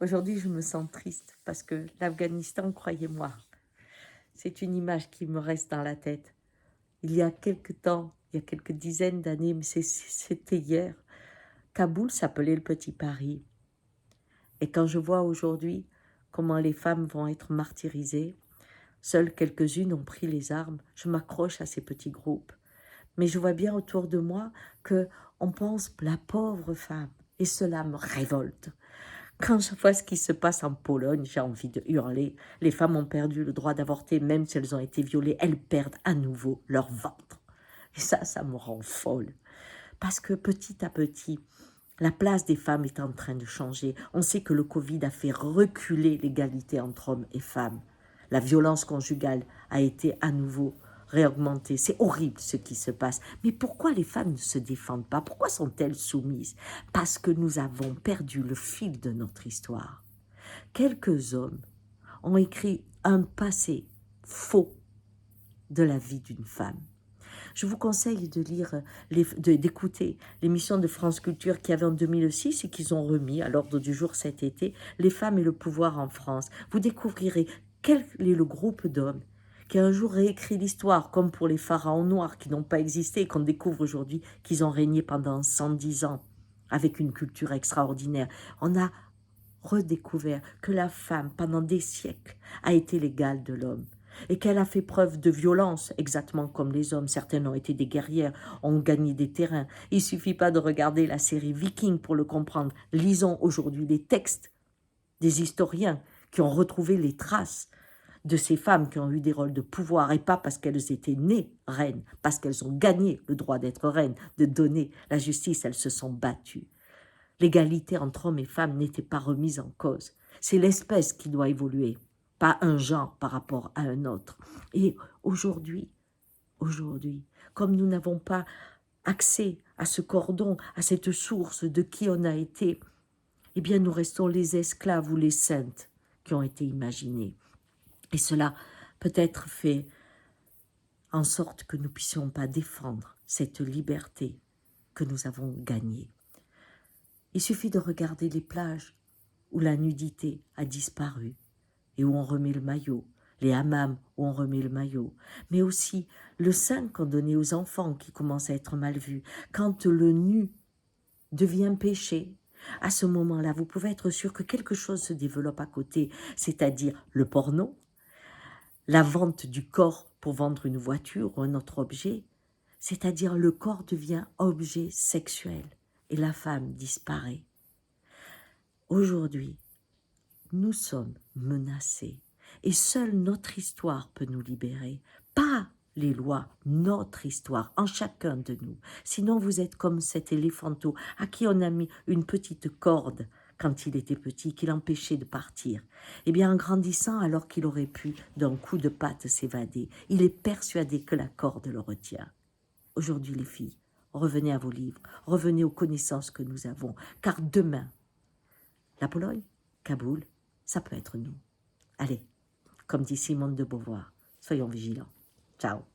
Aujourd'hui, je me sens triste parce que l'Afghanistan, croyez-moi, c'est une image qui me reste dans la tête. Il y a quelque temps, il y a quelques dizaines d'années, mais c'était hier, Kaboul s'appelait le Petit Paris. Et quand je vois aujourd'hui comment les femmes vont être martyrisées, seules quelques-unes ont pris les armes, je m'accroche à ces petits groupes. Mais je vois bien autour de moi que on pense la pauvre femme, et cela me révolte. Quand je vois ce qui se passe en Pologne, j'ai envie de hurler. Les femmes ont perdu le droit d'avorter, même si elles ont été violées, elles perdent à nouveau leur ventre. Et ça me rend folle. Parce que petit à petit, la place des femmes est en train de changer. On sait que le Covid a fait reculer l'égalité entre hommes et femmes. La violence conjugale a été à nouveau réaugmentée. C'est horrible ce qui se passe. Mais pourquoi les femmes ne se défendent pas? Pourquoi sont-elles soumises? Parce que nous avons perdu le fil de notre histoire. Quelques hommes ont écrit un passé faux de la vie d'une femme. Je vous conseille de lire, d'écouter l'émission de France Culture qu'il y avait en 2006 et qu'ils ont remis à l'ordre du jour cet été, Les femmes et le pouvoir en France. Vous découvrirez quel est le groupe d'hommes qui a un jour réécrit l'histoire, comme pour les pharaons noirs qui n'ont pas existé et qu'on découvre aujourd'hui qu'ils ont régné pendant 110 ans avec une culture extraordinaire. On a redécouvert que la femme, pendant des siècles, a été l'égale de l'homme et qu'elle a fait preuve de violence, exactement comme les hommes. Certaines ont été des guerrières, ont gagné des terrains. Il ne suffit pas de regarder la série Viking pour le comprendre. Lisons aujourd'hui les textes des historiens qui ont retrouvé les traces de ces femmes qui ont eu des rôles de pouvoir, et pas parce qu'elles étaient nées reines, parce qu'elles ont gagné le droit d'être reines, de donner la justice, elles se sont battues. L'égalité entre hommes et femmes n'était pas remise en cause. C'est l'espèce qui doit évoluer, pas un genre par rapport à un autre. Et aujourd'hui, comme nous n'avons pas accès à ce cordon, à cette source de qui on a été, eh bien nous restons les esclaves ou les saintes qui ont été imaginés. Et cela peut-être fait en sorte que nous ne puissions pas défendre cette liberté que nous avons gagnée. Il suffit de regarder les plages où la nudité a disparu et où on remet le maillot, les hammams où on remet le maillot, mais aussi le sein qu'on donnait aux enfants qui commence à être mal vu. Quand le nu devient péché, à ce moment-là, vous pouvez être sûr que quelque chose se développe à côté, c'est-à-dire le porno, la vente du corps pour vendre une voiture ou un autre objet, c'est-à-dire le corps devient objet sexuel et la femme disparaît. Aujourd'hui, nous sommes menacés et seule notre histoire peut nous libérer, pas les lois, notre histoire, en chacun de nous. Sinon, vous êtes comme cet éléphanteau à qui on a mis une petite corde quand il était petit, qui l'empêchait de partir. Eh bien, en grandissant, alors qu'il aurait pu d'un coup de patte s'évader, il est persuadé que la corde le retient. Aujourd'hui, les filles, revenez à vos livres, revenez aux connaissances que nous avons, car demain, la Pologne, Kaboul, ça peut être nous. Allez, comme dit Simone de Beauvoir, soyons vigilants. Ciao.